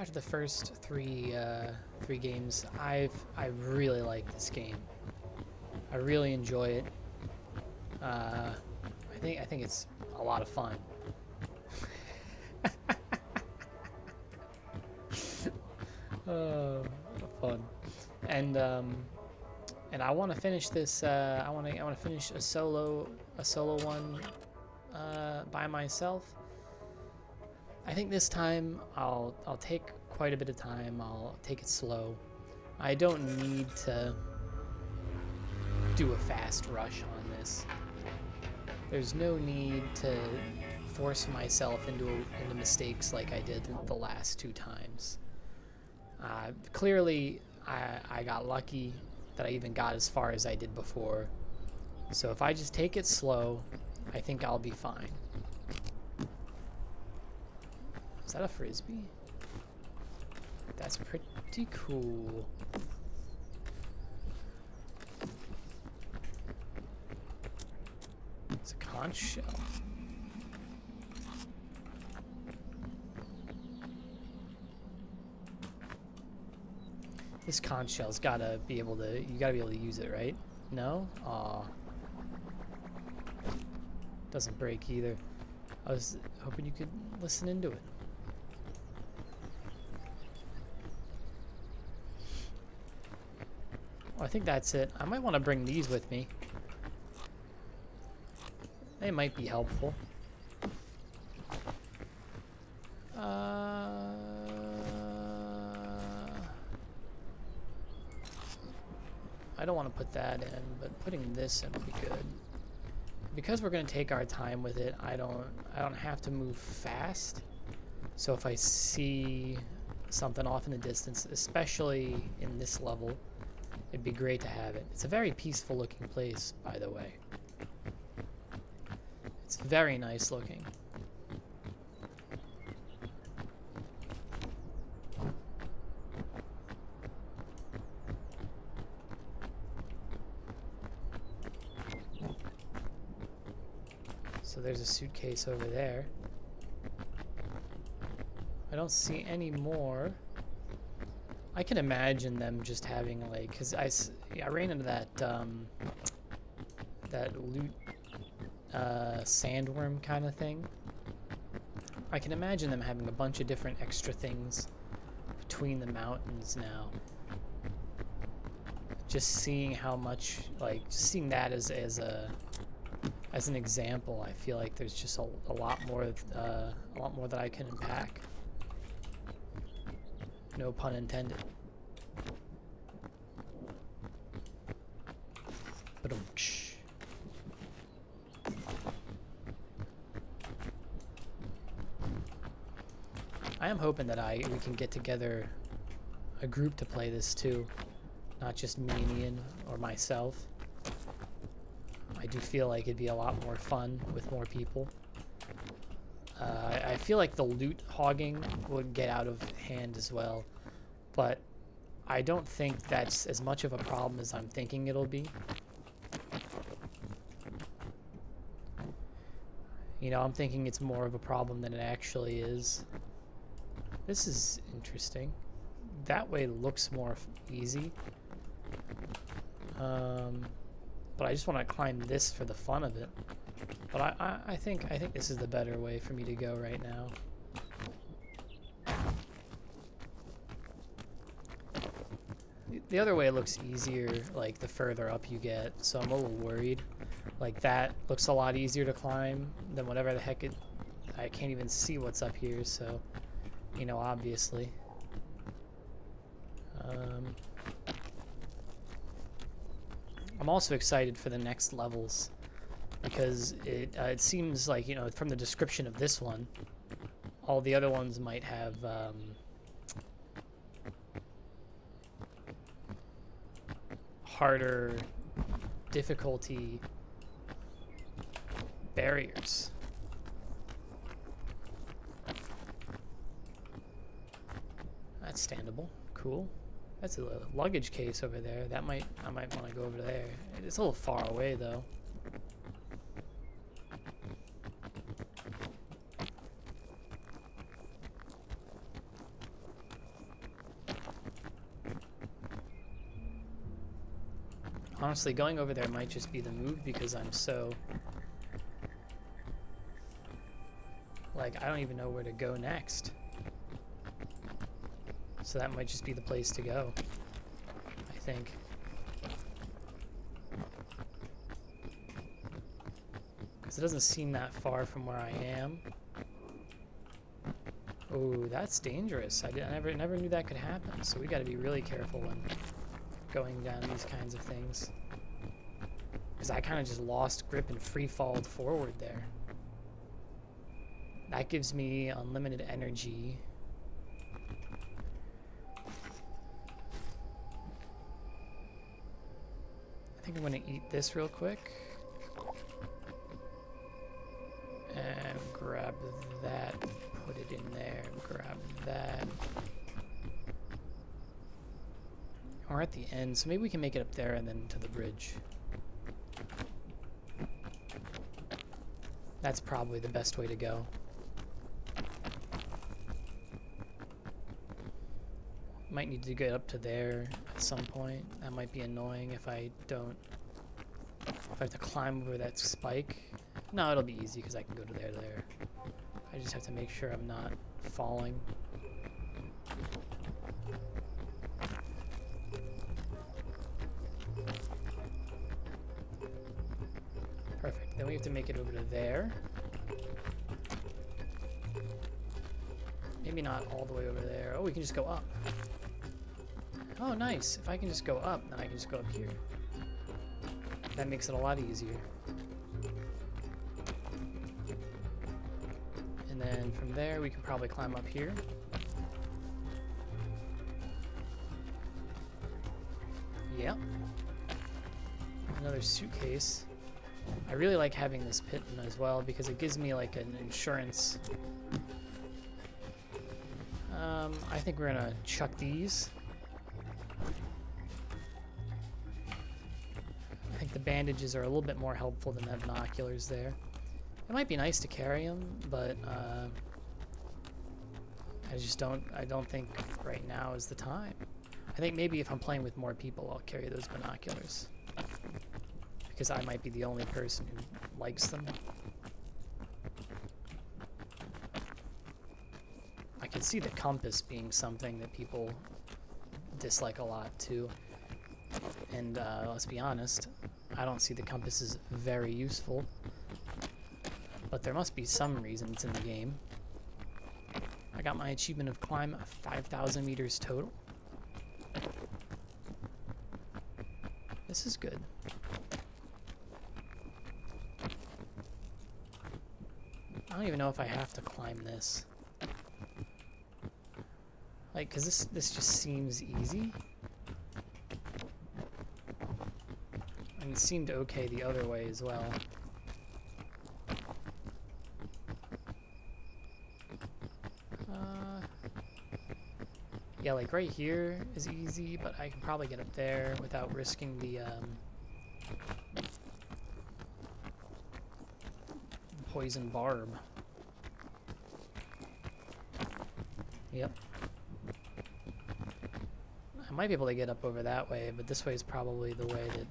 after the first three games, I really like this game. I really enjoy it. I think it's a lot of fun. Oh, fun. And and I want to finish this. I want to finish a solo one by myself. I think this time I'll take quite a bit of time. I'll take it slow. I don't need to do a fast rush on this. There's no need to force myself into mistakes like I did the last two times. Clearly, I got lucky that I even got as far as I did before. So if I just take it slow, I think I'll be fine. Is that a frisbee? That's pretty cool. It's a conch shell. This conch shell's gotta be able to, you gotta be able to use it, right? No? Aw. Doesn't break either. I was hoping you could listen into it. Well, I think that's it. I might want to bring these with me. They might be helpful. I don't want to put that in, but putting this in would be good. Because we're going to take our time with it, I don't have to move fast. So if I see something off in the distance, especially in this level, it'd be great to have it. It's a very peaceful looking place, by the way. It's very nice looking. So there's a suitcase over there. I don't see any more. I can imagine them just having like, cause I ran into that that loot sandworm kind of thing. I can imagine them having a bunch of different extra things between the mountains now. Just seeing how much, like, just seeing that as an example, I feel like there's just a lot more that I can unpack. No pun intended. But I am hoping that we can get together a group to play this too, not just me and Ian or myself. I do feel like it'd be a lot more fun with more people. I feel like the loot hogging would get out of hand as well, but I don't think that's as much of a problem as I'm thinking it'll be. You know, I'm thinking it's more of a problem than it actually is. This is interesting. That way looks more easy. But I just want to climb this for the fun of it. But I think this is the better way for me to go right now. The other way looks easier, like the further up you get, so I'm a little worried. Like that looks a lot easier to climb than whatever the heck I can't even see what's up here, so, you know, obviously. I'm also excited for the next levels because it seems like, you know, from the description of this one, all the other ones might have harder difficulty barriers. That's standable. Cool. That's a luggage case over there. I might want to go over there. It's a little far away though. Honestly, going over there might just be the move because I'm so... like, I don't even know where to go next. So that might just be the place to go, I think. Because it doesn't seem that far from where I am. Oh, that's dangerous. I never knew that could happen. So we got to be really careful when going down these kinds of things. Because I kind of just lost grip and free-falled forward there. That gives me unlimited energy. I think I'm going to eat this real quick. And grab that, put it in there, grab that. We're at the end, so maybe we can make it up there and then to the bridge. That's probably the best way to go. Might need to get up to there at some point. That might be annoying if I don't... if I have to climb over that spike. No, it'll be easy because I can go to there. I just have to make sure I'm not falling. Perfect. Then we have to make it over to there. Maybe not all the way over there. Oh, we can just go up. Oh, nice. If I can just go up, then I can just go up here. That makes it a lot easier. And then from there, we can probably climb up here. Yep. Another suitcase. I really like having this pit as well because it gives me like an insurance. I think we're gonna chuck these. I think the bandages are a little bit more helpful than the binoculars there. It might be nice to carry them, but I don't think right now is the time. I think maybe if I'm playing with more people, I'll carry those binoculars. Because I might be the only person who likes them. I can see the compass being something that people dislike a lot too. And let's be honest, I don't see the compass as very useful. But there must be some reason it's in the game. I got my achievement of climb 5,000 meters total. This is good. I don't even know if I have to climb this. Like, cause this just seems easy. And it seemed okay the other way as well. Yeah, like right here is easy, but I can probably get up there without risking the poison barb. Yep. I might be able to get up over that way, but this way is probably the way that...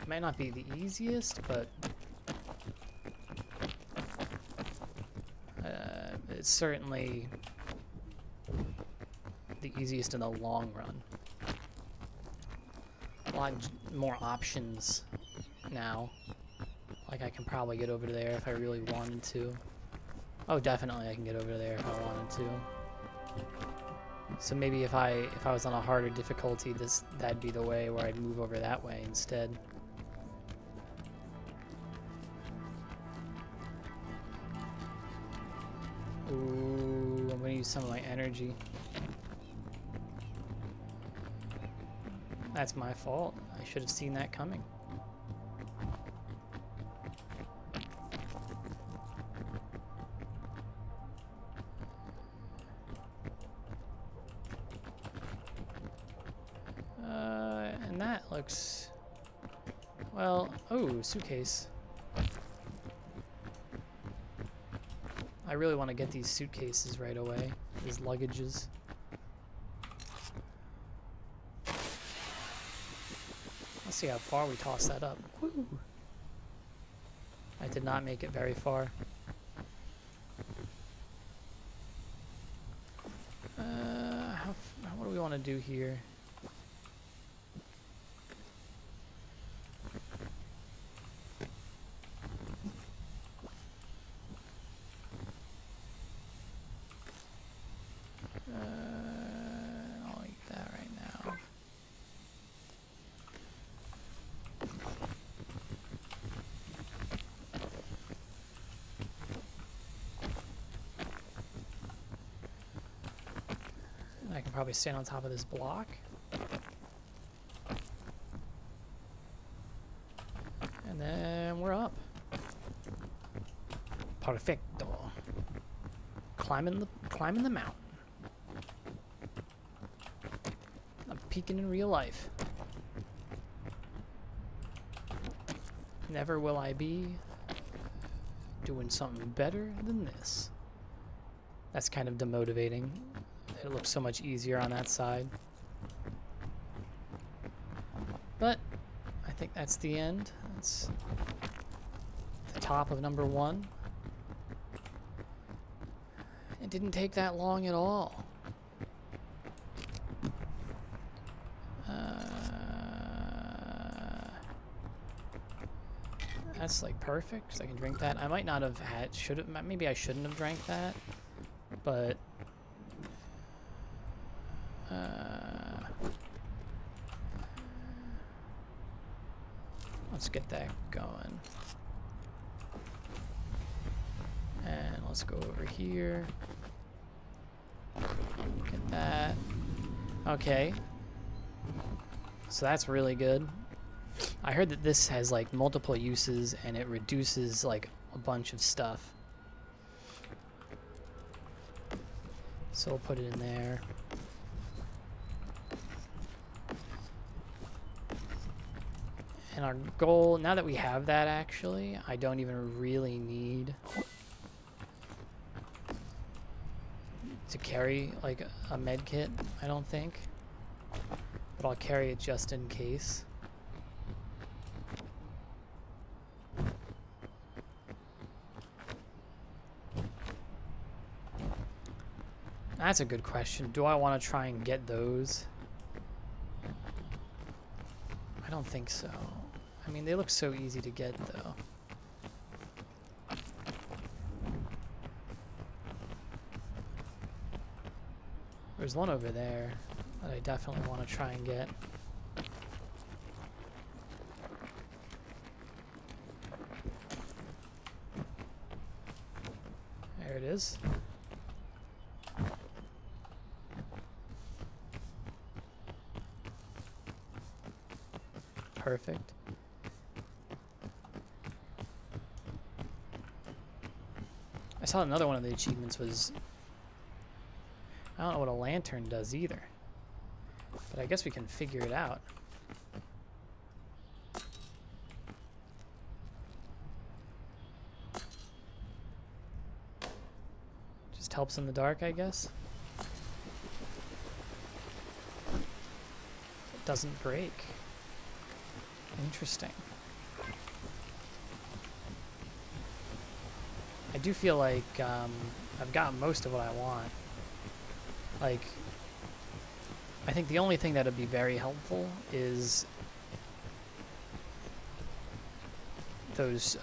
It might not be the easiest, but... it's certainly the easiest in the long run. A lot more options now. Like I can probably get over there if I really wanted to. Oh, definitely I can get over there if I wanted to. So maybe if I was on a harder difficulty, that'd be the way where I'd move over that way instead. Ooh, I'm gonna use some of my energy. That's my fault. I should have seen that coming. And that looks... Well, oh, suitcase. I really want to get these suitcases right away, these luggages. See how far we tossed that up. Woo. I did not make it very far. What do we want to do here? I'll eat that right now. I can probably stand on top of this block. And then we're up. Perfecto. Climbing the mountain. I'm peaking in real life. Never will I be doing something better than this. That's kind of demotivating. It looks so much easier on that side. But I think that's the end. That's the top of number 1. It didn't take that long at all. That's like perfect, so I can drink that. I might not have had, maybe I shouldn't have drank that, but let's get that going. And let's go over here. Get that. Okay. So that's really good. I heard that this has like multiple uses and it reduces like a bunch of stuff. So we'll put it in there. And our goal, now that we have that actually, I don't even really need to carry like a med kit, I don't think. But I'll carry it just in case. That's a good question. Do I want to try and get those? I don't think so. I mean, they look so easy to get, though. There's one over there that I definitely want to try and get. There it is. Perfect. I saw another one of the achievements was, I don't know what a lantern does either, but I guess we can figure it out. Just helps in the dark, I guess. It doesn't break. Interesting. I do feel like I've got most of what I want. Like, I think the only thing that would be very helpful is those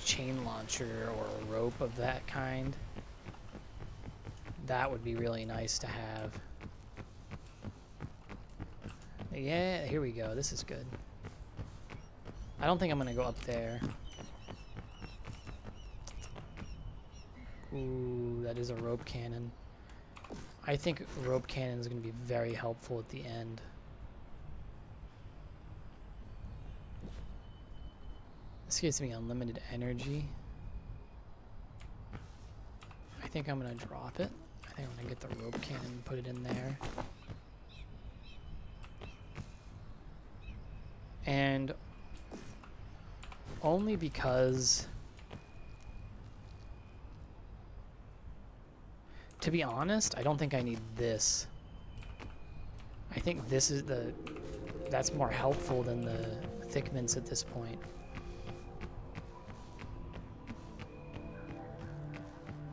chain launcher or a rope of that kind. That would be really nice to have. Yeah, here we go. This is good. I don't think I'm gonna go up there. Ooh, that is a rope cannon. I think rope cannon is gonna be very helpful at the end. This gives me unlimited energy. I think I'm gonna drop it. I think I'm gonna get the rope cannon and put it in there. And only because, to be honest, I don't think I need this. I think this is the that's more helpful than the thick mints at this point.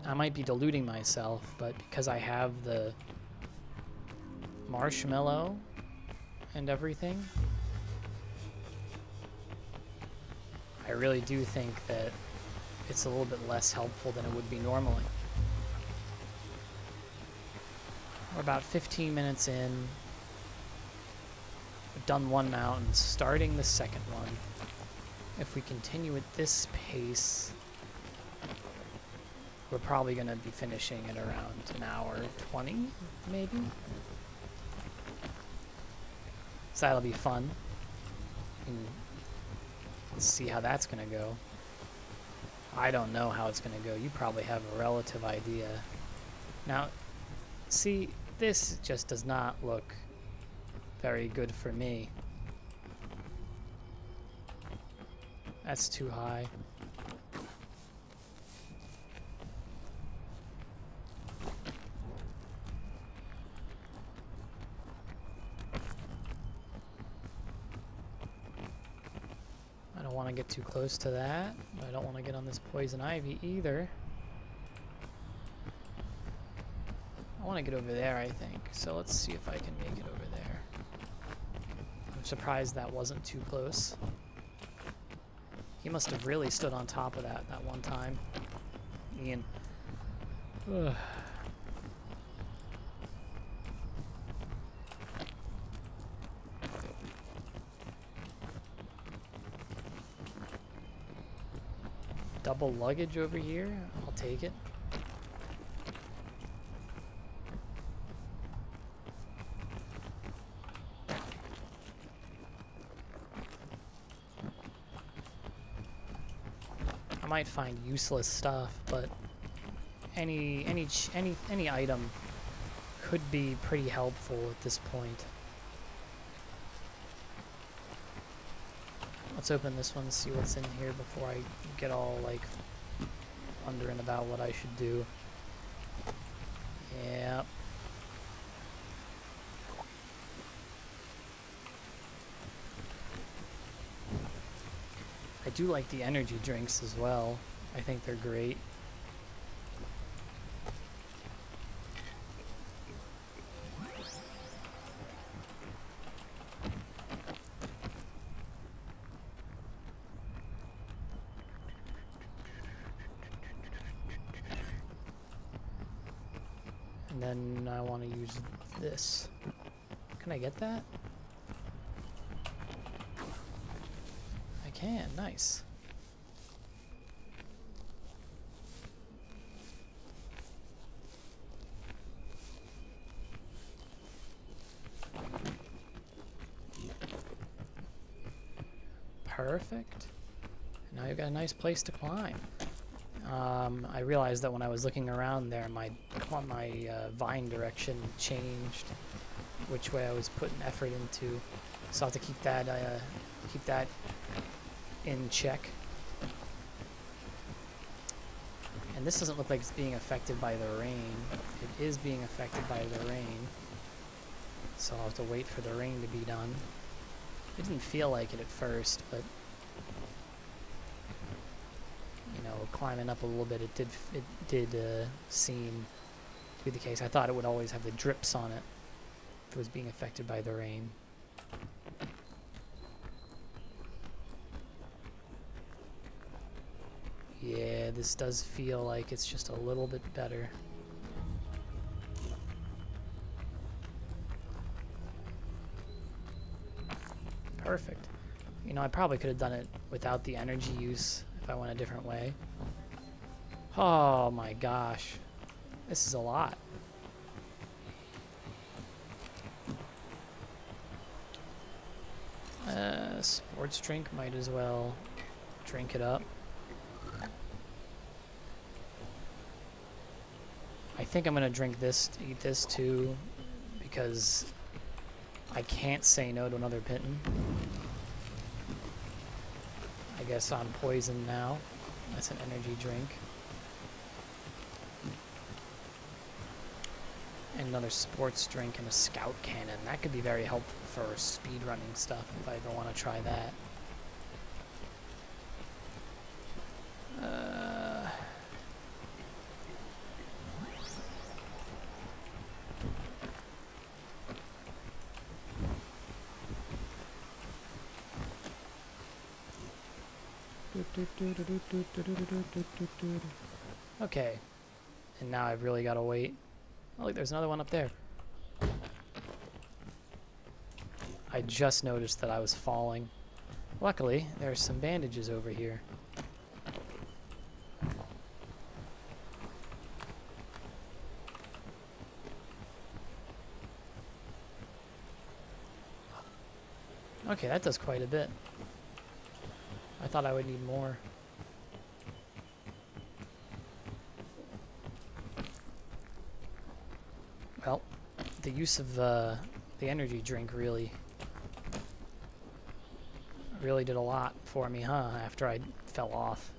I might be deluding myself, but because I have the marshmallow and everything, I really do think that it's a little bit less helpful than it would be normally. We're about 15 minutes in. We've done one mountain, starting the second one. If we continue at this pace, we're probably going to be finishing at around an hour 20, maybe? So that'll be fun. And let's see how that's going to go. I don't know how it's going to go. You probably have a relative idea. Now, see, this just does not look very good for me. That's too high. I don't want to get too close to that, but I don't want to get on this poison ivy either. I want to get over there, I think. So let's see if I can make it over there. I'm surprised that wasn't too close. He must have really stood on top of that one time. Ian. Ugh. Double luggage over here? I'll take it. I might find useless stuff, but any item could be pretty helpful at this point. Let's open this one and see what's in here before I get all like wondering about what I should do. Yep. I do like the energy drinks as well. I think they're great. And then I want to use this. Can I get that? I can, nice. Perfect. Now you've got a nice place to climb. I realized that when I was looking around there, my vine direction changed, which way I was putting effort into. So I'll have to keep that in check. And this doesn't look like it's being affected by the rain. It is being affected by the rain. So I'll have to wait for the rain to be done. It didn't feel like it at first, but you know, climbing up a little bit, it did seem to be the case. I thought it would always have the drips on it if it was being affected by the rain. Yeah, this does feel like it's just a little bit better. Perfect. You know, I probably could have done it without the energy use if I went a different way. Oh my gosh. This is a lot. Sports drink, might as well drink it up. I think I'm gonna drink this, eat this too, because I can't say no to another Pitten. I guess I'm poisoned now. That's an energy drink. And another sports drink and a scout cannon. That could be very helpful for speedrunning stuff if I ever want to try that. Okay. And now I've really got to wait. Oh, look, there's another one up there. I just noticed that I was falling. Luckily, there's some bandages over here. Okay, that does quite a bit. I thought I would need more. Well, the use of the energy drink really did a lot for me, huh? After I fell off.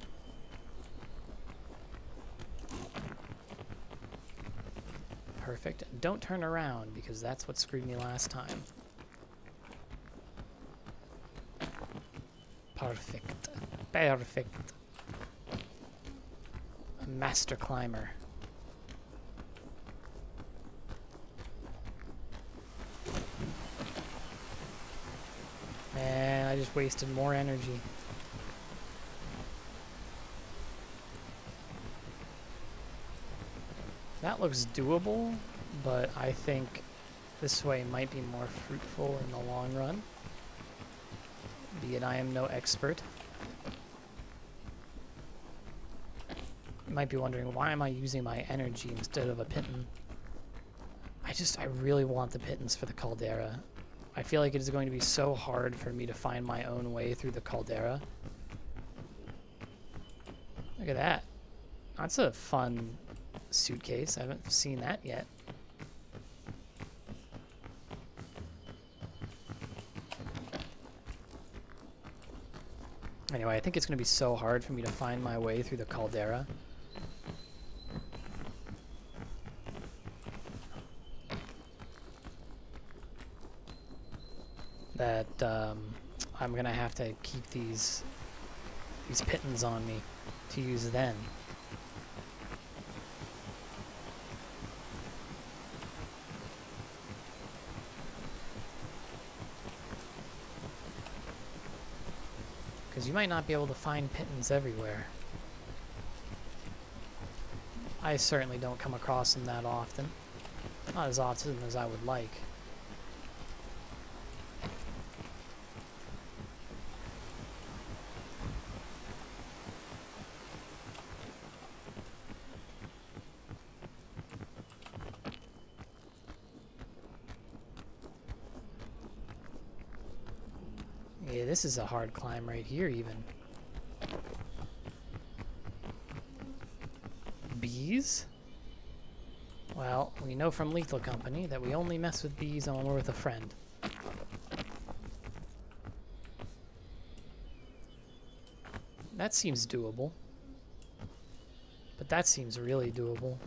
Perfect. Don't turn around because that's what screwed me last time. Perfect. Perfect. A master climber. Man, I just wasted more energy. That looks doable, but I think this way might be more fruitful in the long run. Be it I am no expert. You might be wondering, why am I using my energy instead of a Piton? I really want the Pitons for the Caldera. I feel like it is going to be so hard for me to find my own way through the Caldera. Look at that. That's a fun suitcase. I haven't seen that yet. Anyway, I think it's going to be so hard for me to find my way through the Caldera. That I'm going to have to keep these Pitons on me to use then. Because you might not be able to find Pitons everywhere. I certainly don't come across them that often. Not as often as I would like. Yeah, this is a hard climb right here even. Bees? Well, we know from Lethal Company that we only mess with bees when we're with a friend. That seems doable. But that seems really doable.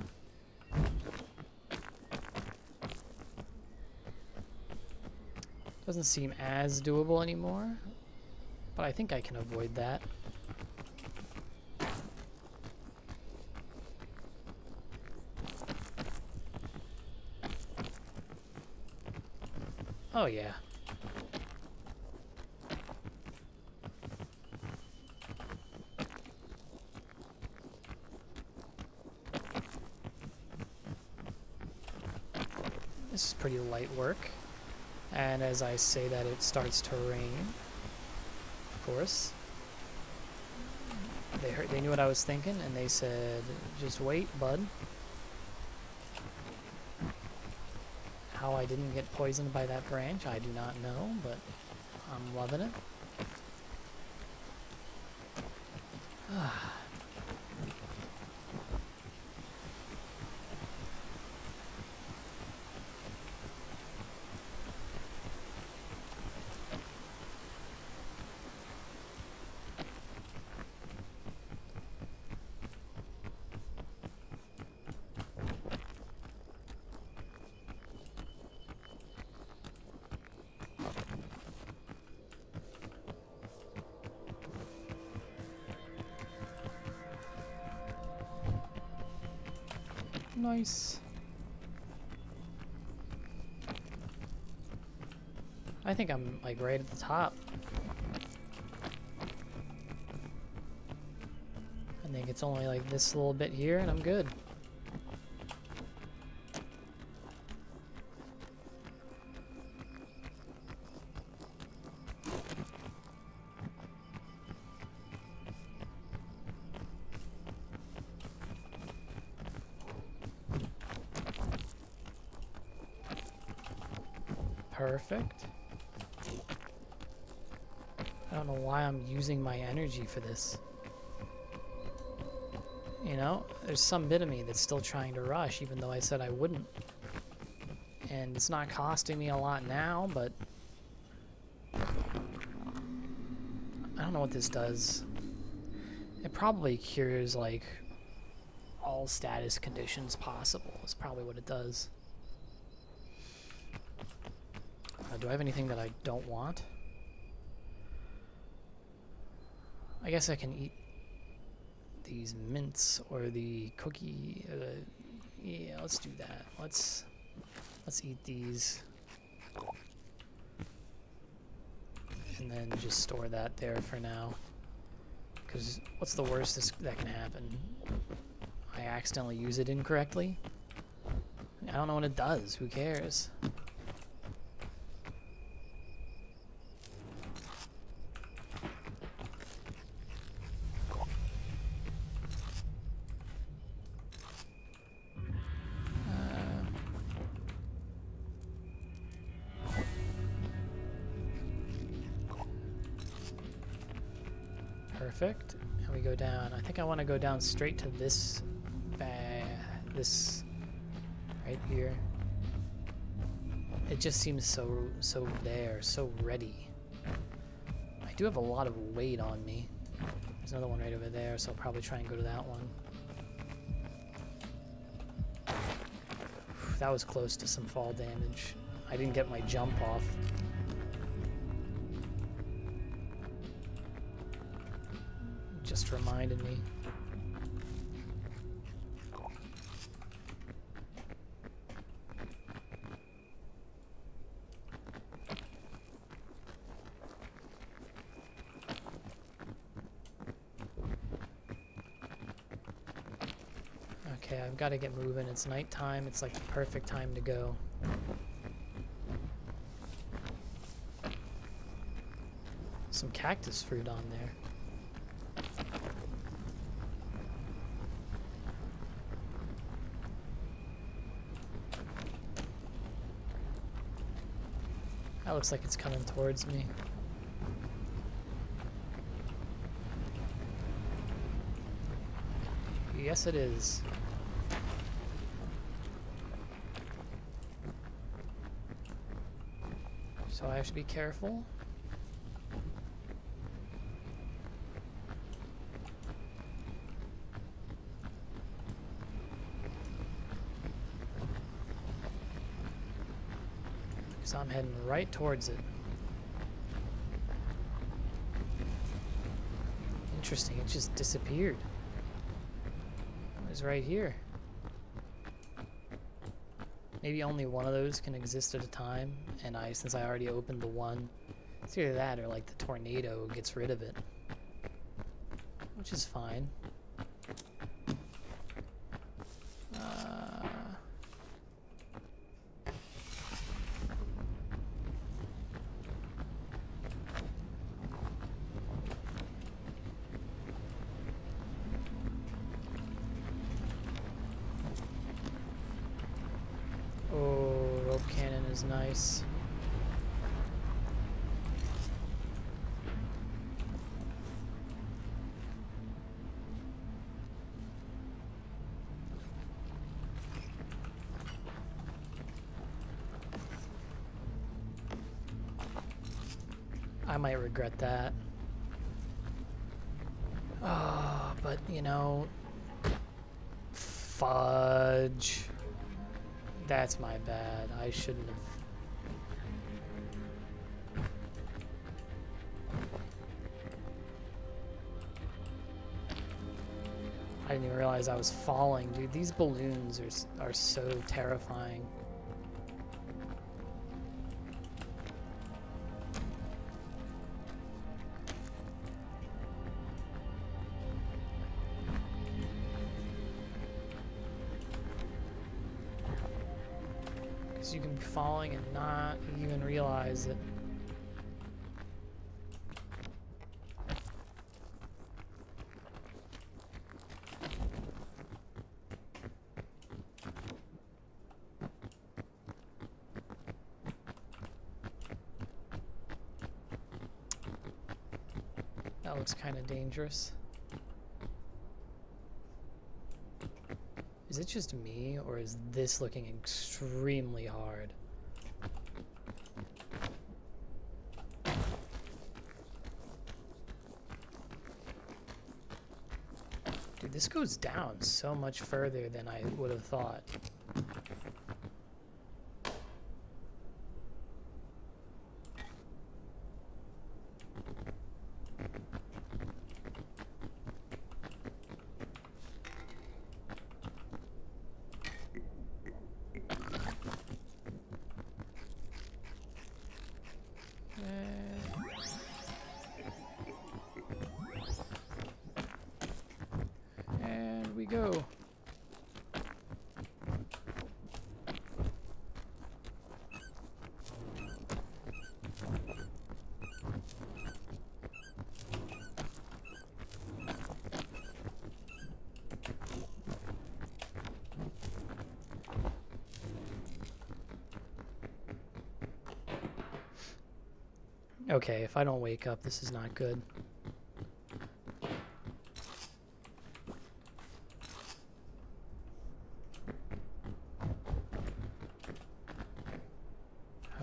Doesn't seem as doable anymore, but I think I can avoid that. Oh yeah. This is pretty light work. And as I say that, it starts to rain. Of course. They knew what I was thinking, and they said, just wait, bud. How I didn't get poisoned by that branch, I do not know, but I'm loving it. Nice. I think I'm like right at the top. I think it's only like this little bit here and I'm good. Perfect. I don't know why I'm using my energy for this. You know, there's some bit of me that's still trying to rush, even though I said I wouldn't. And it's not costing me a lot now, but I don't know what this does. It probably cures, like, all status conditions possible. Is probably what it does. Do I have anything that I don't want? I guess I can eat these mints or the cookie. Yeah, let's do that. Let's eat these. And then just store that there for now. Because what's the worst that can happen? I accidentally use it incorrectly? I don't know what it does. Who cares? Perfect. And we go down. I think I want to go down straight to this this right here. It just seems so there, so ready. I do have a lot of weight on me. There's another one right over there, so I'll probably try and go to that one. That was close to some fall damage. I didn't get my jump off. Just reminded me. Okay, I've got to get moving. It's nighttime. It's like the perfect time to go. Some cactus fruit on there. That looks like it's coming towards me. Yes, it is. So I have to be careful. So I'm heading right towards it. Interesting, it just disappeared. It was right here. Maybe only one of those can exist at a time, and since I already opened the one, it's either that or like the tornado gets rid of it. Which is fine. Nice. I might regret that. Oh, but you know, fudge. That's my bad. I shouldn't have. I didn't even realize I was falling, dude. These balloons are so terrifying. Because you can be falling and not even realize it. That looks kind of dangerous. Is it just me, or is this looking extremely hard? Dude, this goes down so much further than I would have thought. And we go. Okay, if I don't wake up, this is not good.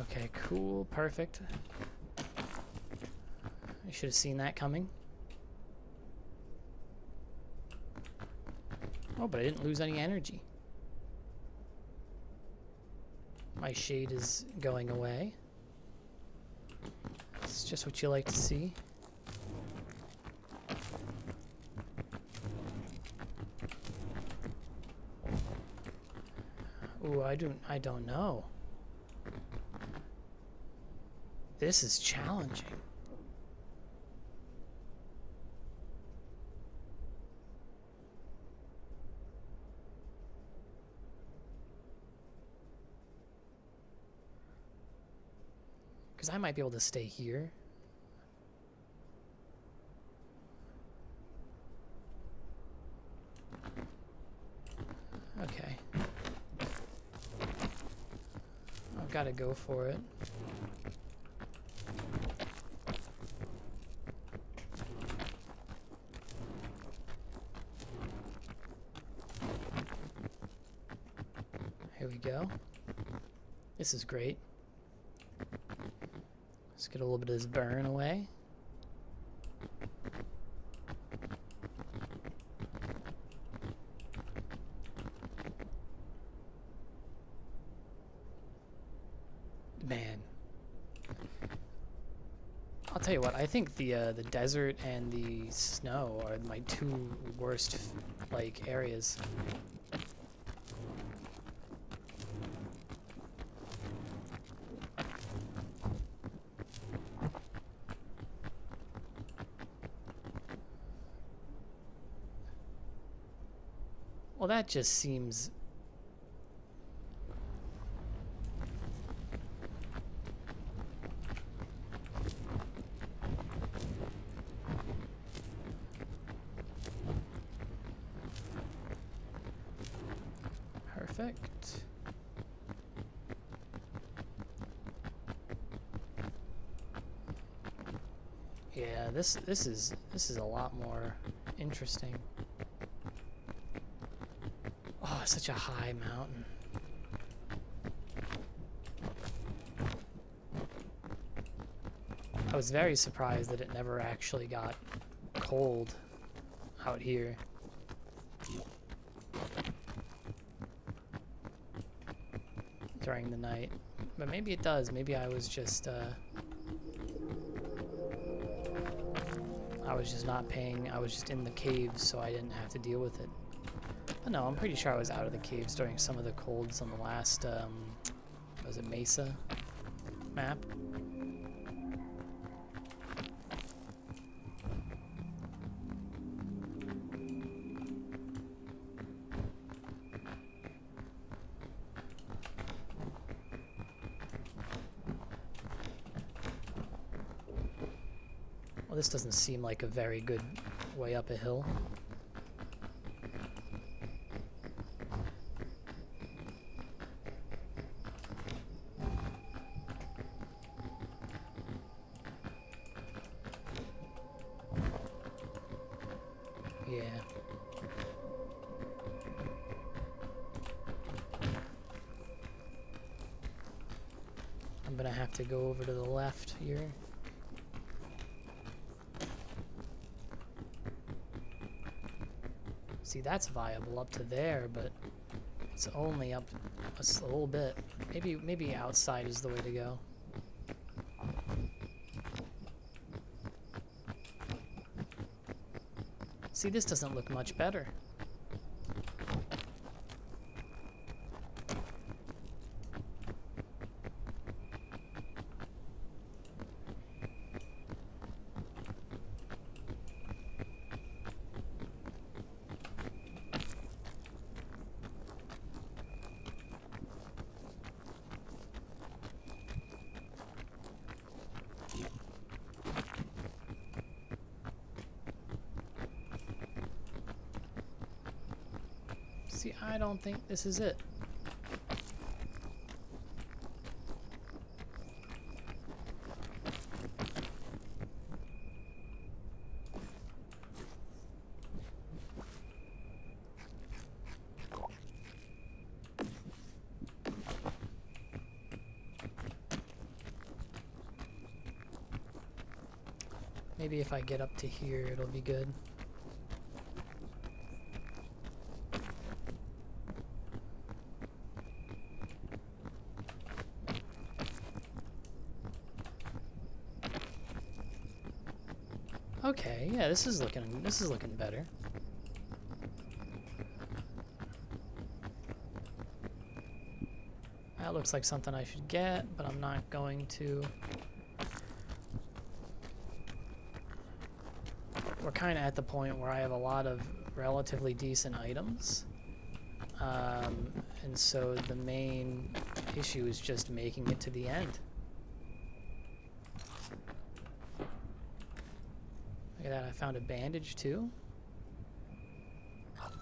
Okay, cool, perfect. I should have seen that coming. Oh, but I didn't lose any energy. My shade is going away. It's just what you like to see. Ooh, I don't know. This is challenging. Because I might be able to stay here. Okay. I've got to go for it. Here we go. This is great. Let's get a little bit of this burn away. Man. I'll tell you what, I think the desert and the snow are my two worst, like, areas. Well, that just seems... perfect. Yeah, this is a lot more interesting. Oh, such a high mountain. I was very surprised that it never actually got cold out here. During the night. But maybe it does. Maybe I was just not paying. I was just in the caves, so I didn't have to deal with it. But no, I'm pretty sure I was out of the caves during some of the colds on the last, was it Mesa map? Well, this doesn't seem like a very good way up a hill. Yeah. I'm gonna have to go over to the left here. See, that's viable up to there, but it's only up a little bit. Maybe outside is the way to go. See, this doesn't look much better. See, I don't think this is it. Maybe if I get up to here, it'll be good. Okay, yeah, this is looking better. That looks like something I should get, but I'm not going to. We're kind of at the point where I have a lot of relatively decent items. And so the main issue is just making it to the end. Look at that, I found a bandage too.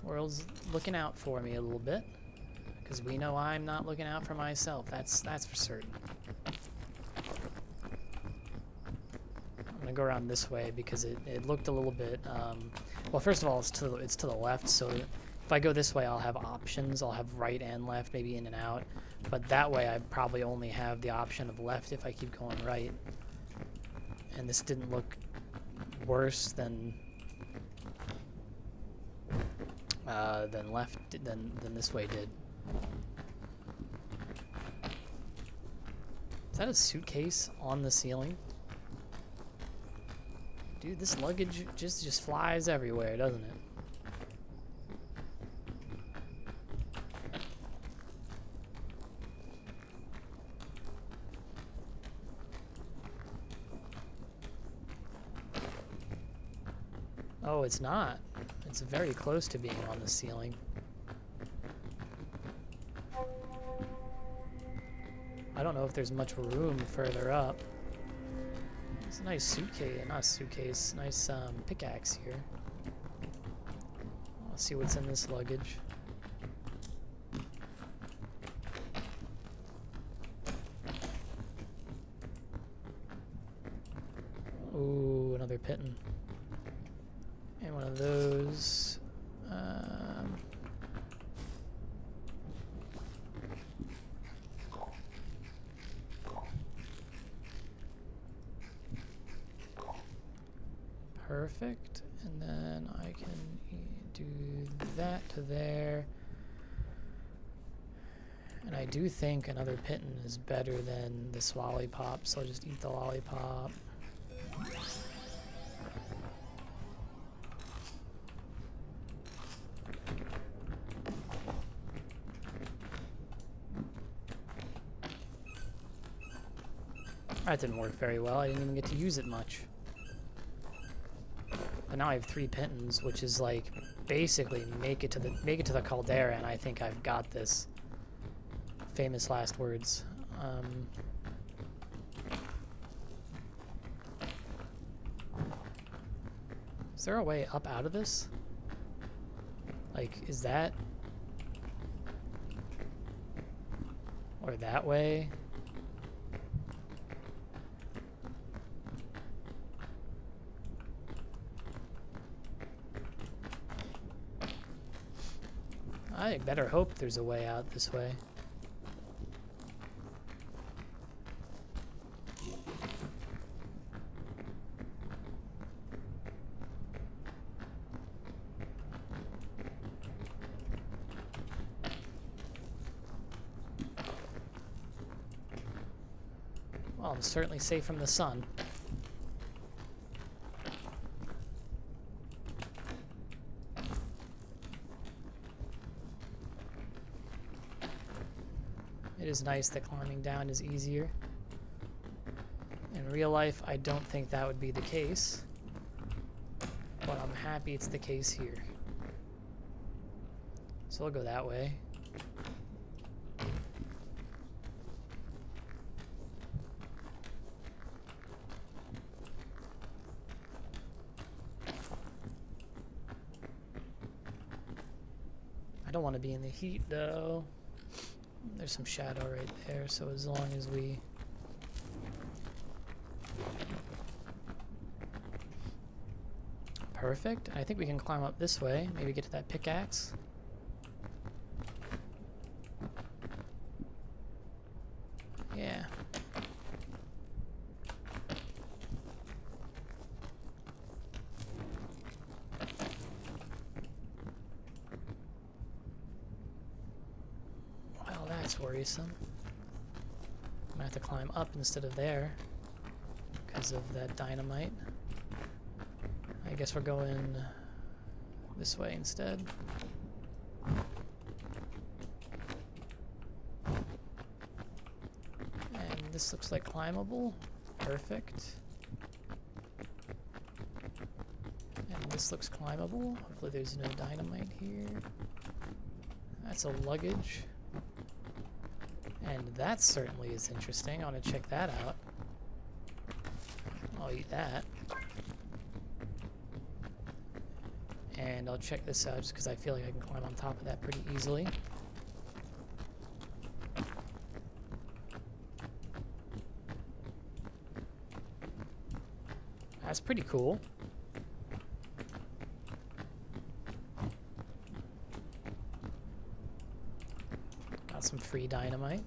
World's looking out for me a little bit, because we know I'm not looking out for myself. That's for certain. I'm gonna go around this way because it looked a little bit. Well, first of all, it's to the left, so if I go this way, I'll have options. I'll have right and left, maybe in and out. But that way, I probably only have the option of left if I keep going right. And this didn't look worse than left than this way did. Is that a suitcase on the ceiling? Dude, this luggage just flies everywhere, doesn't it? Oh, it's not. It's very close to being on the ceiling. I don't know if there's much room further up. It's a nice suitcase, not a suitcase, nice pickaxe here. Let's see what's in this luggage. Ooh, another Pitten. And one of those. Perfect. And then I can do that to there. And I do think another Pitten is better than this lollipop, so I'll just eat the lollipop. That didn't work very well. I didn't even get to use it much. But now I have 3 pitons, which is like basically make it to the caldera, and I think I've got this. Famous last words. Is there a way up out of this? Like, is that? Or that way? I better hope there's a way out this way. Well, I'm certainly safe from the sun. It is nice that climbing down is easier. In real life, I don't think that would be the case, but I'm happy it's the case here. So we'll go that way. I don't want to be in the heat though. There's some shadow right there, so as long as we... Perfect. I think we can climb up this way, maybe get to that pickaxe. Yeah. Well, that's worrisome. I'm gonna have to climb up instead of there because of that dynamite. I guess we're going this way instead. And this looks like climbable. Perfect. And this looks climbable. Hopefully there's no dynamite here. That's a luggage. And that certainly is interesting. I want to check that out. I'll eat that. And I'll check this out just because I feel like I can climb on top of that pretty easily. That's pretty cool. Got some free dynamite.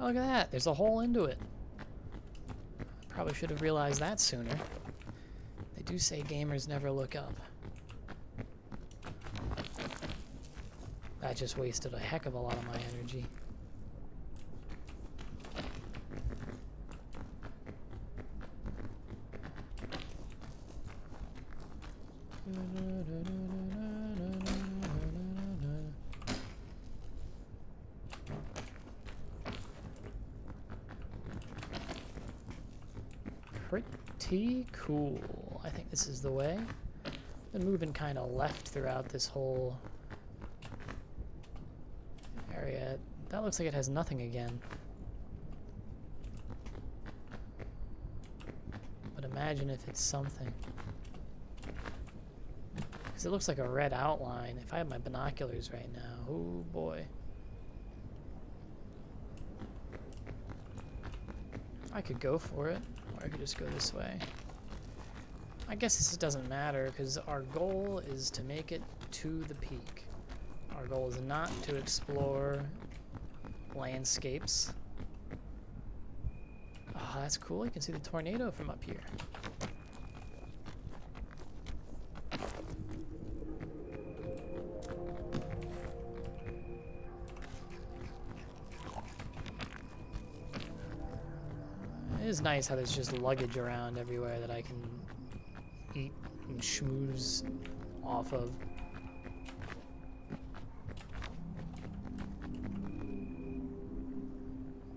Oh, look at that. There's a hole into it. Probably should have realized that sooner. They do say gamers never look up. That just wasted a heck of a lot of my energy. Pretty cool. I think this is the way. Been moving kind of left throughout this whole area. That looks like it has nothing again. But imagine if it's something. Because it looks like a red outline. If I had my binoculars right now, oh boy. I could go for it, or I could just go this way. I guess this doesn't matter, because our goal is to make it to the peak. Our goal is not to explore landscapes. Oh, that's cool. You can see the tornado from up here. It is nice how there's just luggage around everywhere that I can eat and schmooze off of.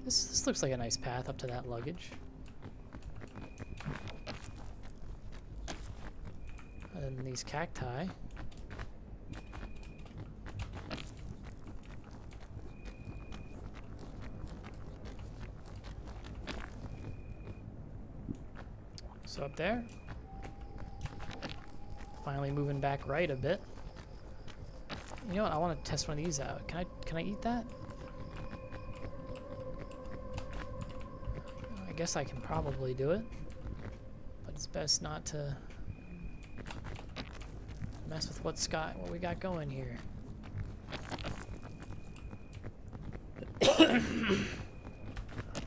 This looks like a nice path up to that luggage. And these cacti. So up there. Finally moving back right a bit. You know what? I want to test one of these out. Can I eat that? I guess I can probably do it, but it's best not to mess with what we got going here.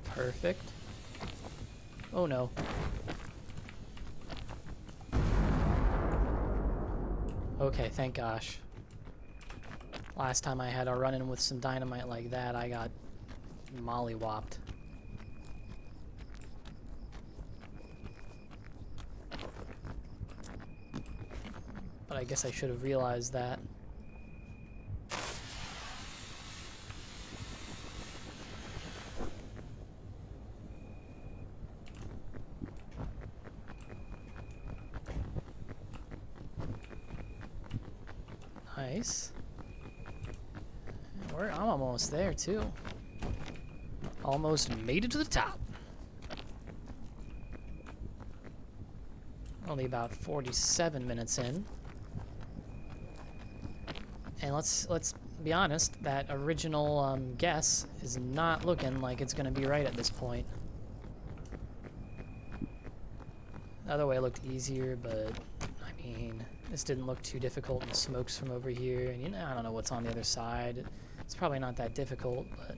Perfect. Oh no. Okay, thank gosh. Last time I had a run-in with some dynamite like that, I got mollywopped. But I guess I should have realized that. Nice. I'm almost there too. Almost made it to the top. Only about 47 minutes in. And let's be honest, that original guess is not looking like it's going to be right at this point. The other way looked easier, but I mean, this didn't look too difficult. And the smoke's from over here, and you know, I don't know what's on the other side. It's probably not that difficult, but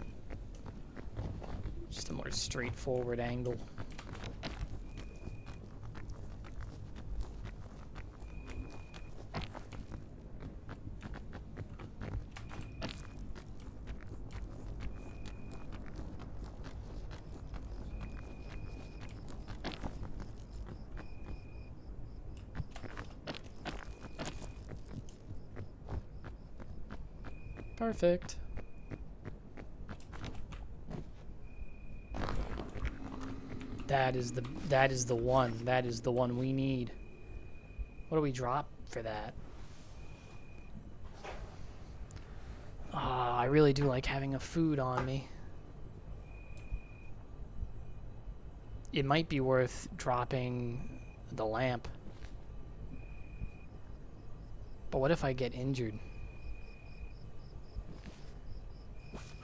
just a more straightforward angle. Perfect. That is the one. That is the one we need. What do we drop for that? I really do like having a food on me. It might be worth dropping the lamp. But what if I get injured?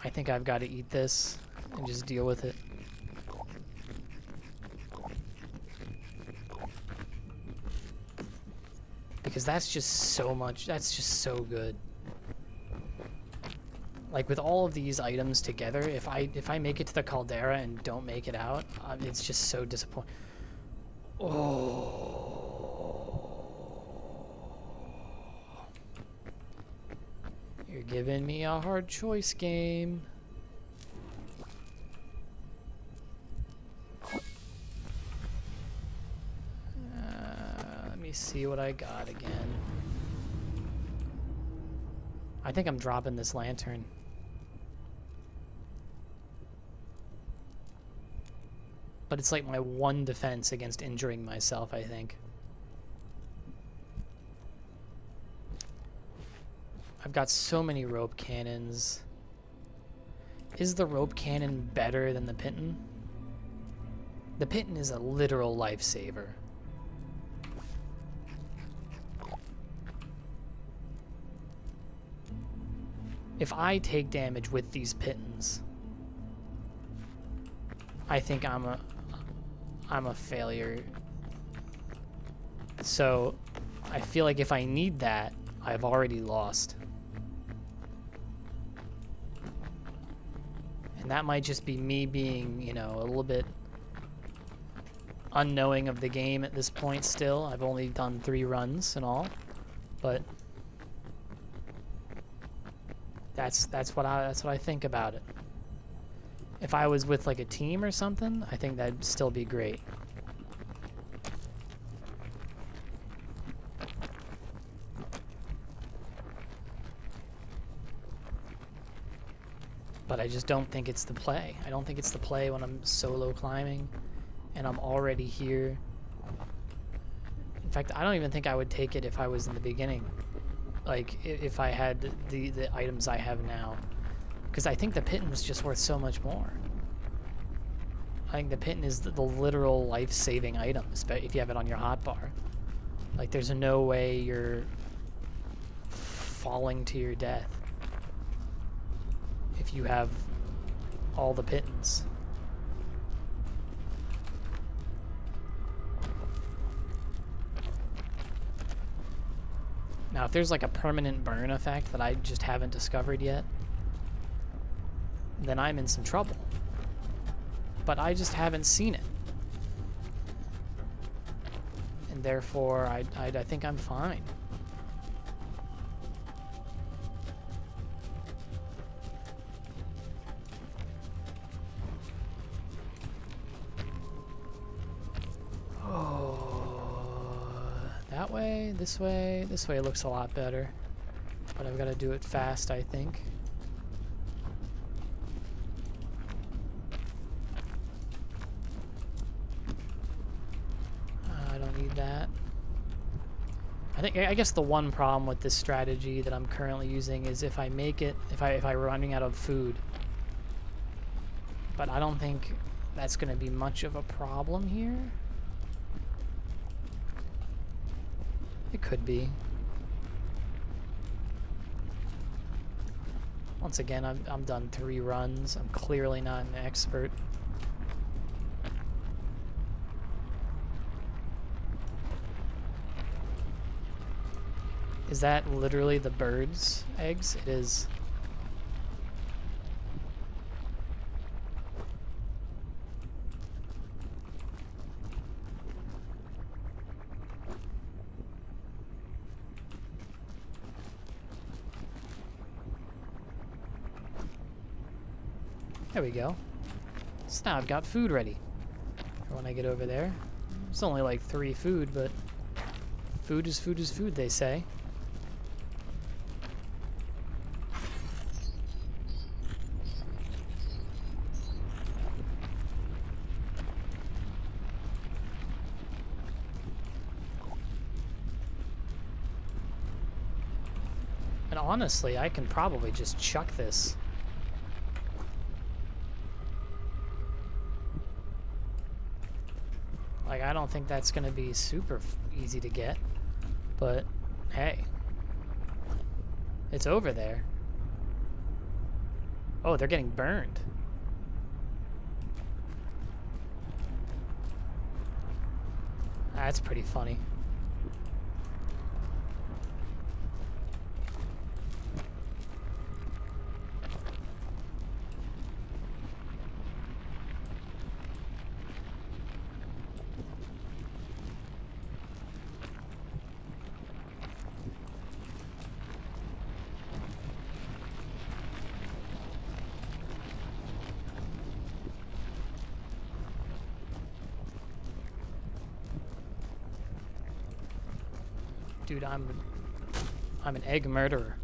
I think I've got to eat this and just deal with it. Because that's just so much, that's just so good. Like with all of these items together, if I make it to the caldera and don't make it out, it's just so disappointing. Oh. You're giving me a hard choice game. Let me see what I got again. I think I'm dropping this lantern. But it's like my one defense against injuring myself, I think. I've got so many rope cannons. Is the rope cannon better than the Pinton? The Pinton is a literal lifesaver. If I take damage with these Pittons, I think I'm a failure. So I feel like if I need that, I've already lost. And that might just be me being, you know, a little bit unknowing of the game at this point still. I've only done 3 runs and all, but that's what I think about it. If I was with like a team or something, I think that'd still be great. But I just don't think it's the play. I don't think it's the play when I'm solo climbing and I'm already here. In fact, I don't even think I would take it if I was in the beginning. Like, if I had the items I have now. Because I think the Pitten was just worth so much more. I think the Pitten is the literal life-saving item, if you have it on your hotbar. Like, there's no way you're falling to your death if you have all the Pittons. Now, if there's like a permanent burn effect that I just haven't discovered yet, then I'm in some trouble. But I just haven't seen it. And therefore, I think I'm fine. That way, this way looks a lot better. But I've got to do it fast, I think. I don't need that. I guess the one problem with this strategy that I'm currently using is if I'm running out of food. But I don't think that's going to be much of a problem here. It could be. Once again, I'm done 3 runs. I'm clearly not an expert. Is that literally the bird's eggs? It is. There we go. So now I've got food ready for when I get over there. It's only like 3 food, but food is food is food, they say. And honestly, I can probably just chuck this. Like, I don't think that's going to be super easy to get, but hey, it's over there. Oh, they're getting burned. That's pretty funny. Dude, I'm an egg murderer.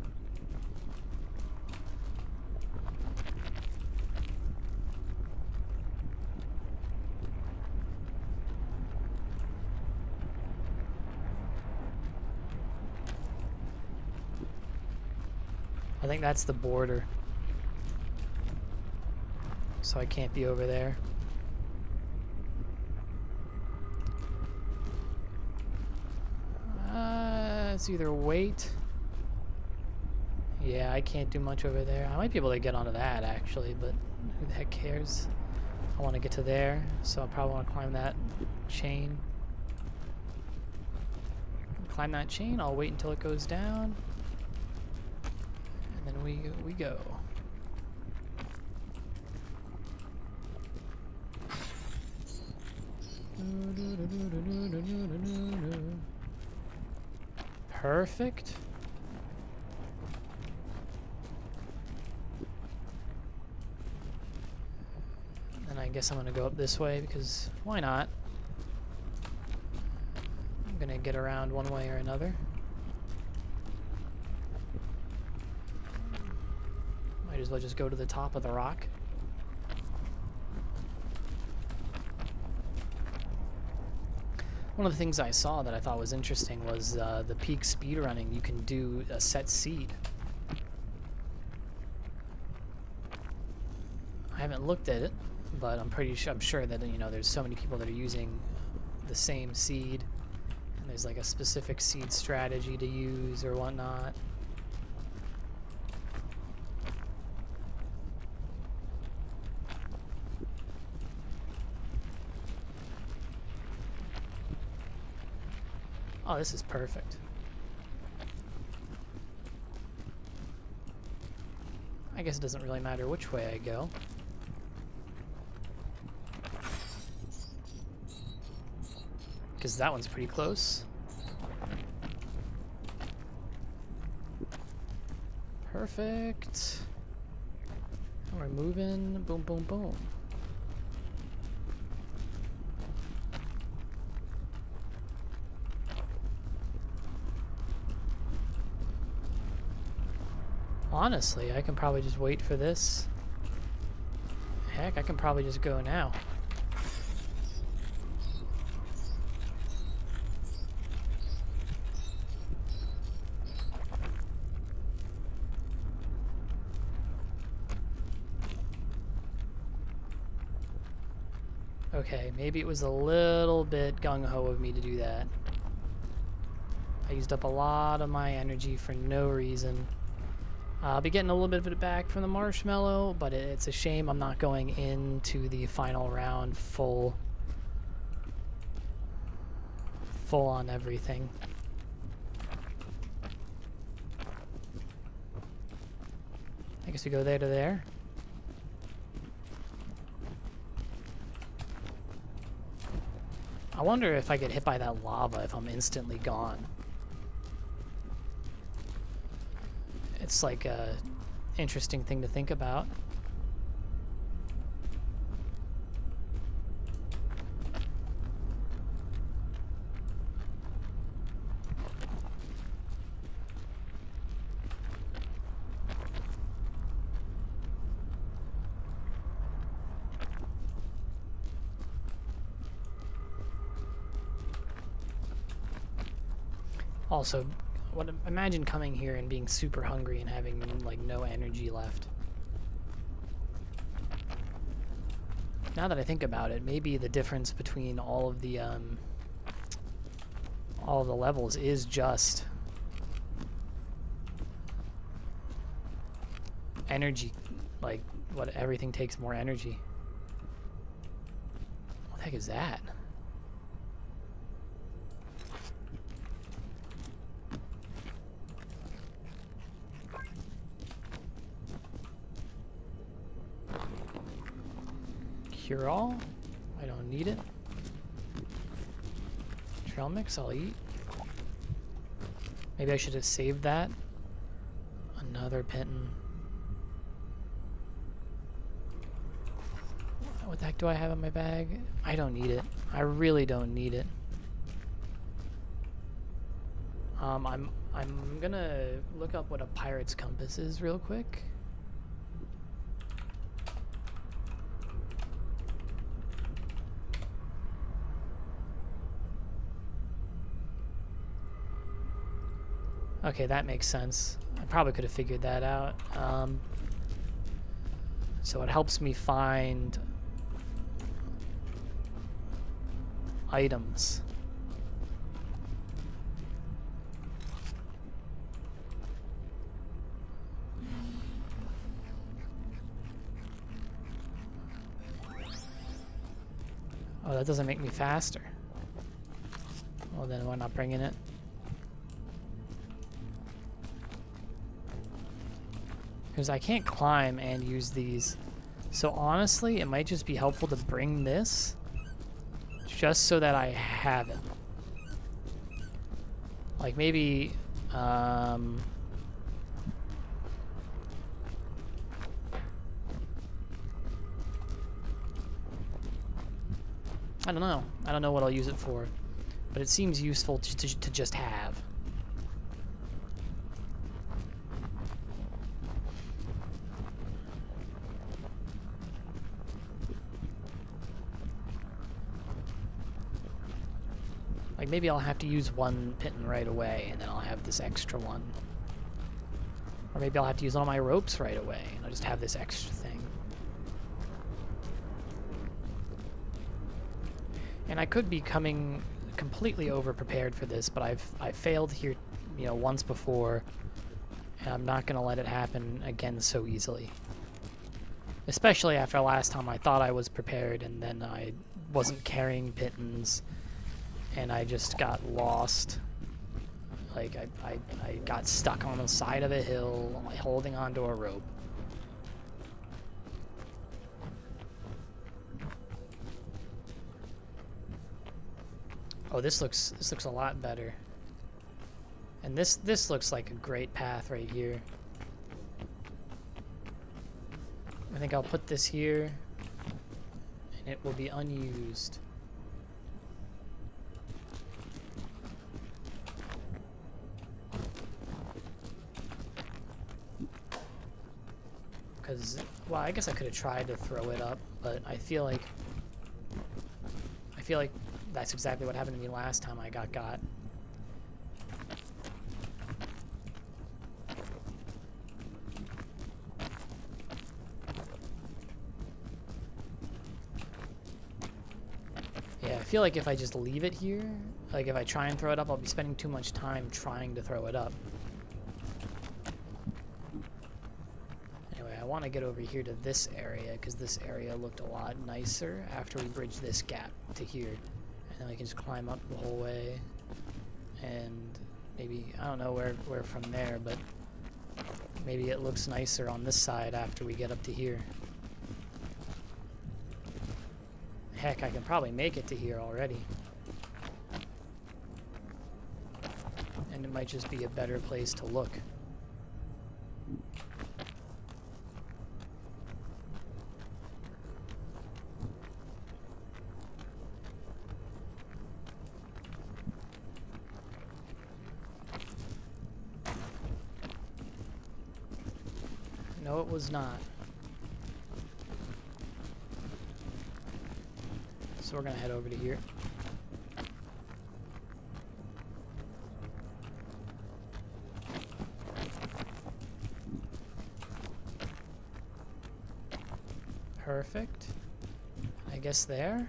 I think that's the border. So I can't be over there. It's either wait. Yeah, I can't do much over there. I might be able to get onto that actually, but who the heck cares? I want to get to there, so I probably want to climb that chain. Climb that chain. I'll wait until it goes down, and then we go. Perfect. And I guess I'm gonna go up this way because why not? I'm gonna get around one way or another. Might as well just go to the top of the rock. One of the things I saw that I thought was interesting was the peak speedrunning. You can do a set seed. I haven't looked at it, but I'm sure that, you know, there's so many people that are using the same seed, and there's like a specific seed strategy to use or whatnot. Oh, this is perfect. I guess it doesn't really matter which way I go. Because that one's pretty close. Perfect. And we're moving. Boom, boom, boom. Honestly, I can probably just wait for this. Heck, I can probably just go now. Okay, maybe it was a little bit gung-ho of me to do that. I used up a lot of my energy for no reason. I'll be getting a little bit of it back from the marshmallow, but it's a shame I'm not going into the final round full on everything. I guess we go there to there. I wonder if I get hit by that lava if I'm instantly gone. It's like a interesting thing to think about. Also, imagine coming here and being super hungry and having like no energy left. Now that I think about it, maybe the difference between all of the levels is just energy. Like, what, everything takes more energy. What the heck is that? Cure all? I don't need it. Trail mix, I'll eat. Maybe I should have saved that. Another Penton. What the heck do I have in my bag? I don't need it. I really don't need it. I'm gonna look up what a pirate's compass is real quick. Okay, that makes sense. I probably could have figured that out. So it helps me find items. Oh, that doesn't make me faster. Well, then we're not bringing it. Because I can't climb and use these. So honestly, it might just be helpful to bring this just so that I have it. Like maybe, I don't know. I don't know what I'll use it for, but it seems useful to just have. Like, maybe I'll have to use one Pitten right away, and then I'll have this extra one. Or maybe I'll have to use all my ropes right away, and I'll just have this extra thing. And I could be coming completely over-prepared for this, but I've failed here, you know, once before, and I'm not going to let it happen again so easily. Especially after last time I thought I was prepared, and then I wasn't carrying Pittons, and I just got lost. Like, I got stuck on the side of a hill, holding onto a rope. Oh, this looks a lot better. And this looks like a great path right here. I think I'll put this here, and it will be unused. Because, well, I guess I could have tried to throw it up, but I feel like that's exactly what happened to me last time I got. Yeah, I feel like if I just leave it here, like if I try and throw it up, I'll be spending too much time trying to throw it up. Anyway, I want to get over here to this area, because this area looked a lot nicer after we bridged this gap to here. And then we can just climb up the whole way, and maybe, I don't know where from there, but maybe it looks nicer on this side after we get up to here. Heck, I can probably make it to here already. And it might just be a better place to look. No, it was not. So we're gonna head over to here. Perfect. I guess there.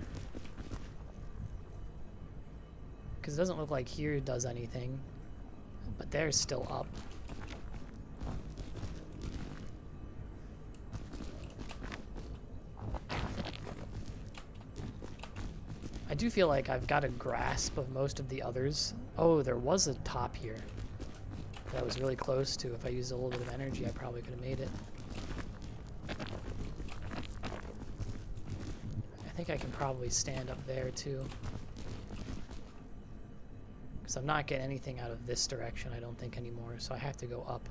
Because it doesn't look like here does anything, but there's still up. I do feel like I've got a grasp of most of the others. Oh, there was a top here that I was really close to. If I used a little bit of energy, I probably could have made it. I think I can probably stand up there too. Because I'm not getting anything out of this direction, I don't think, anymore, so I have to go up.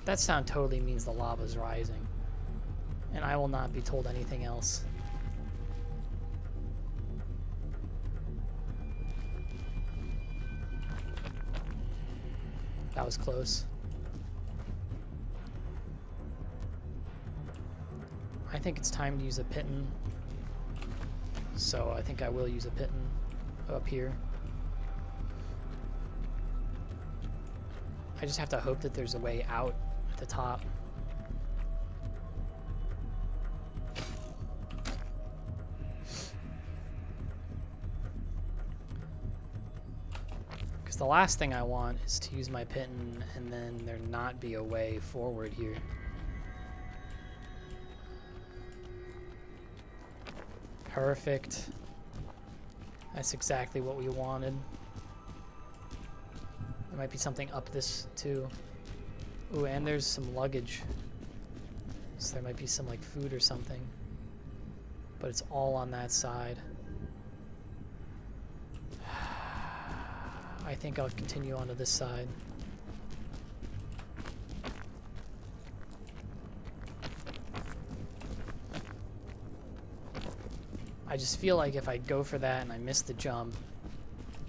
That sound totally means the lava's rising, and I will not be told anything else. That was close. I think it's time to use a Pitten, so I think I will use a Pitten up here. I just have to hope that there's a way out at the top. Because the last thing I want is to use my Pitten and then there not be a way forward here. Perfect. That's exactly what we wanted. There might be something up this too. Ooh, and there's some luggage. So there might be some like food or something. But it's all on that side. I think I'll continue onto this side. I just feel like if I go for that and I miss the jump,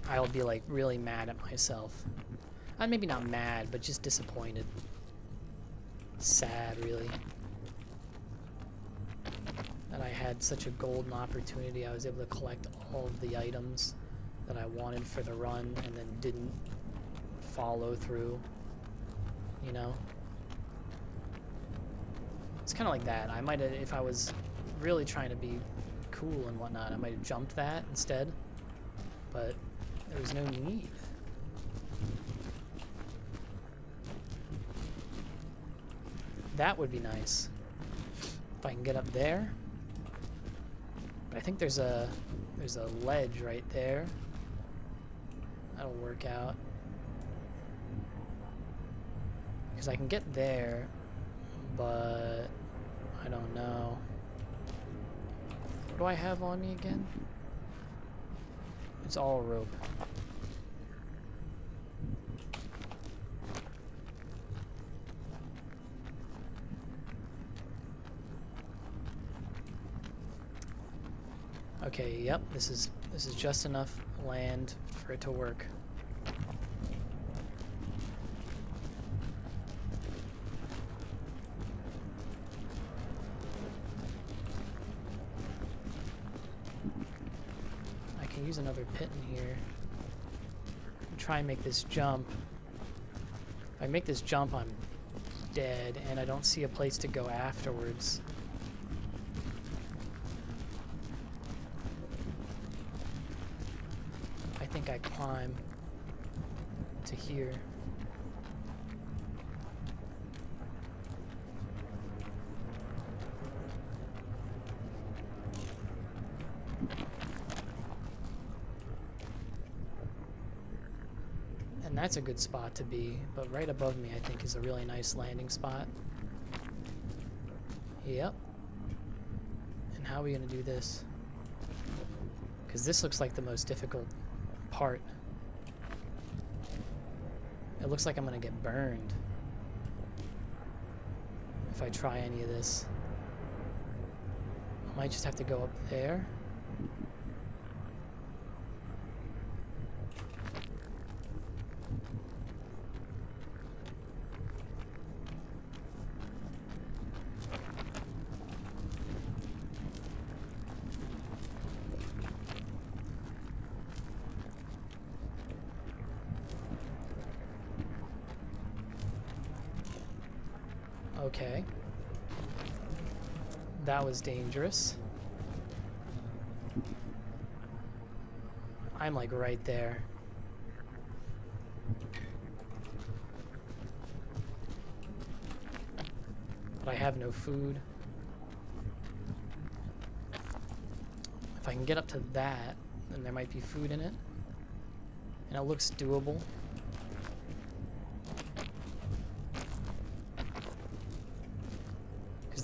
I'll be like really mad at myself. Maybe not mad, but just disappointed. Sad, really. That I had such a golden opportunity. I was able to collect all of the items that I wanted for the run and then didn't follow through, you know? It's kind of like that. I might have, if I was really trying to be cool and whatnot, I might have jumped that instead, but there was no need. That would be nice if I can get up there. But I think there's a ledge right there. That'll work out. Because I can get there, but I don't know. What do I have on me again? It's all rope. Okay, yep, this is just enough land for it to work. I can use another pit in here. Try and make this jump. If I make this jump, I'm dead, and I don't see a place to go afterwards. I think I climb to here. And that's a good spot to be, but right above me I think is a really nice landing spot. Yep. And how are we gonna do this? Because this looks like the most difficult part. It looks like I'm gonna get burned if I try any of this. I might just have to go up there. Okay. That was dangerous. I'm like right there. But I have no food. If I can get up to that, then there might be food in it. And it looks doable.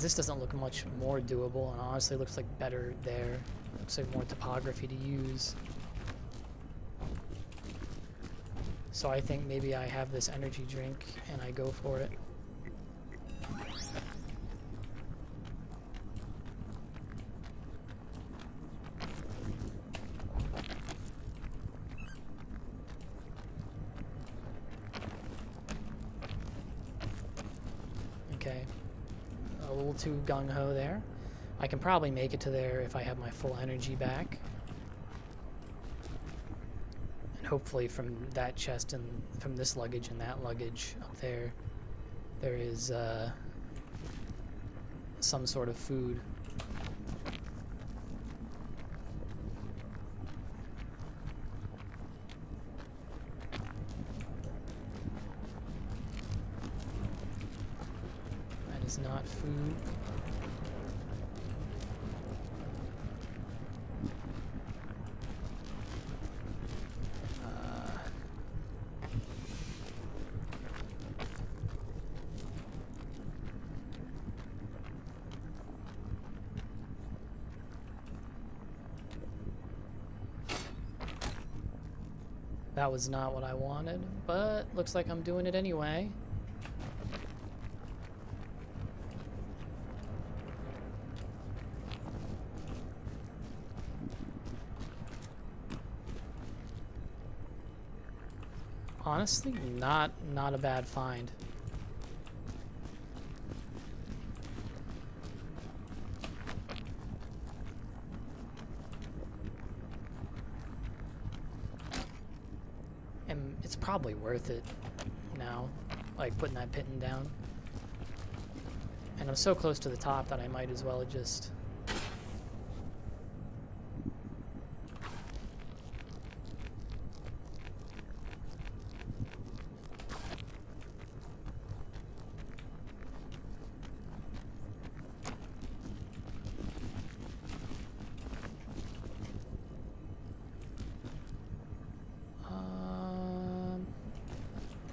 This doesn't look much more doable, and honestly looks like better there. Looks like more topography to use. So I think maybe I have this energy drink and I go for it. Okay. A little too gung-ho there. I can probably make it to there if I have my full energy back. And hopefully from that chest and from this luggage and that luggage up there, there is some sort of food. That is not food. That was not what I wanted, but looks like I'm doing it anyway. Honestly, not a bad find. And it's probably worth it now, like putting that pitten down. And I'm so close to the top that I might as well just...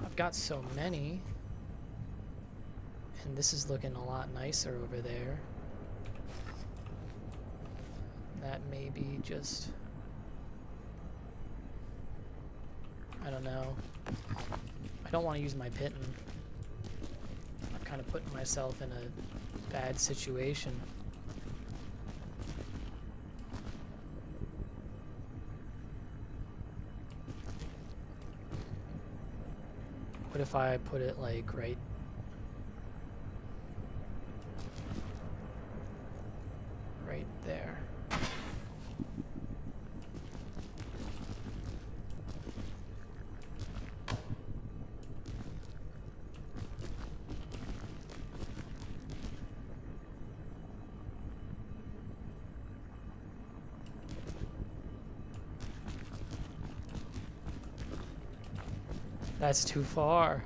I've got so many. And this is looking a lot nicer over there. That may be just... I don't know. I don't want to use my pitten. I'm kind of putting myself in a bad situation. What if I put it like right there? That's too far.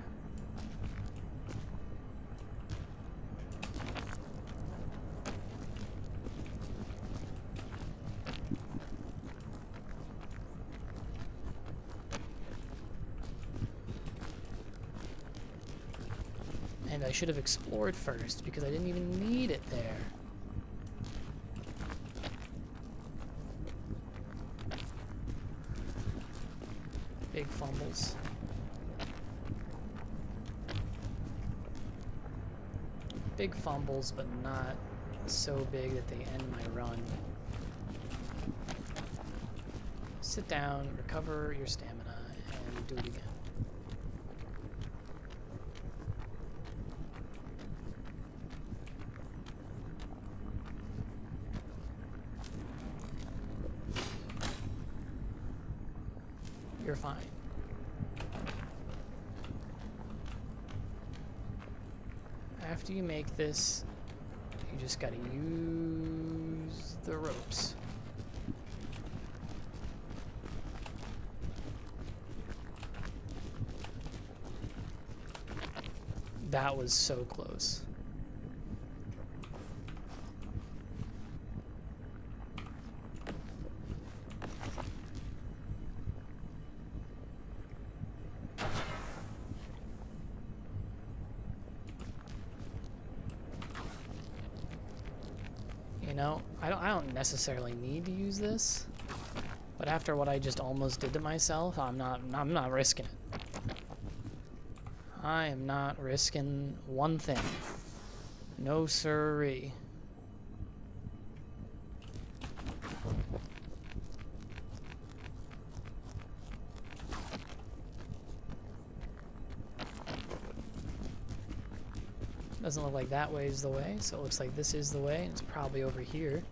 And I should have explored first because I didn't even need it there. Big fumbles. Big fumbles, but not so big that they end my run. Sit down, recover your stamina, and do it again. You're fine. After you make this, you just gotta use the ropes. That was so close. You know, I don't necessarily need to use this, but after what I just almost did to myself, I'm not risking it. I am not risking one thing. No siree. Doesn't look like that way is the way, so it looks like this is the way, and it's probably over here,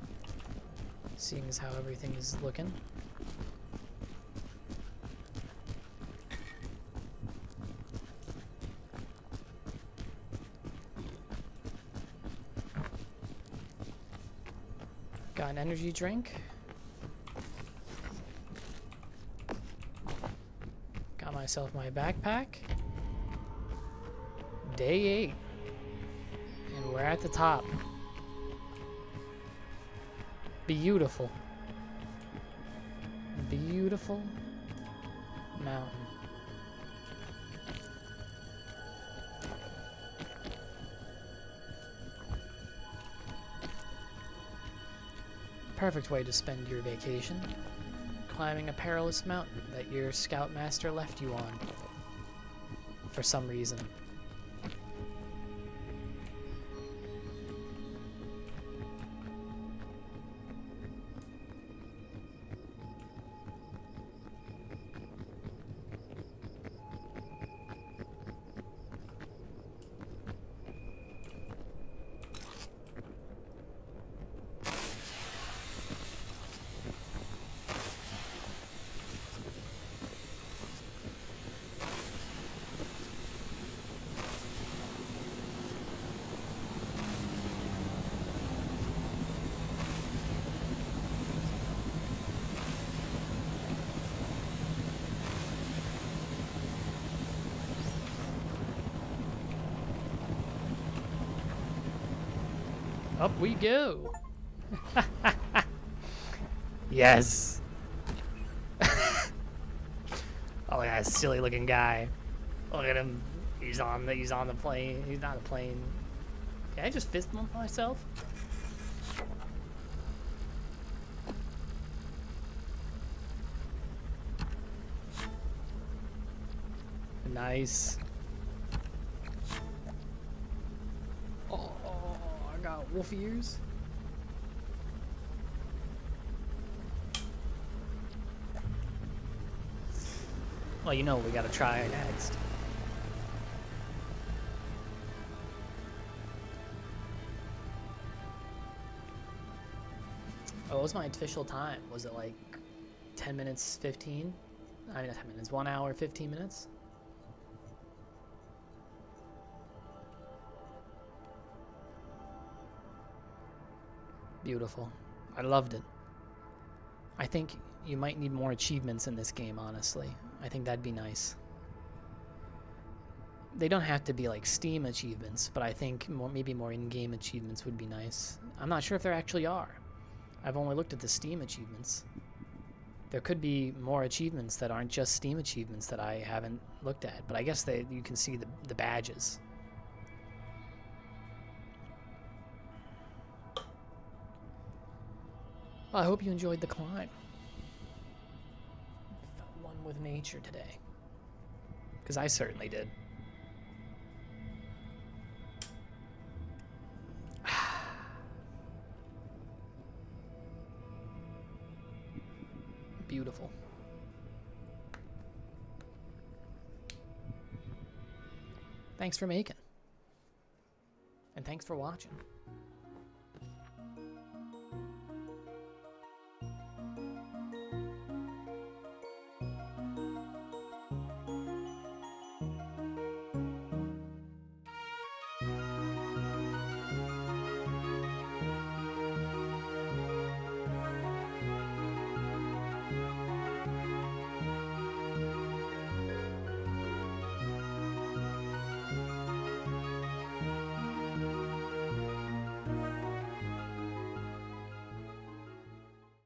seeing as how everything is looking. Got an energy drink. Got myself my backpack. Day 8. And we're at the top. Beautiful. Beautiful mountain. Perfect way to spend your vacation. Climbing a perilous mountain that your scoutmaster left you on. For some reason. Up we go. Yes. Oh, look at that silly looking guy. Look at him. He's on the plane. He's not a plane. Did I just fist bump myself? Nice. Oh, I got wolf ears. Well, you know what we gotta try next. Oh, what was my official time? Was it like 10 minutes 15? I mean, not 10 minutes, 1 hour 15 minutes? Beautiful. I loved it. I think you might need more achievements in this game, honestly. I think that'd be nice. They don't have to be like Steam achievements, but I think maybe more in-game achievements would be nice. I'm not sure if there actually are. I've only looked at the Steam achievements. There could be more achievements that aren't just Steam achievements that I haven't looked at, but I guess you can see the badges. Well, I hope you enjoyed the climb. Felt one with nature today. Because I certainly did. Beautiful. Thanks for making. And thanks for watching.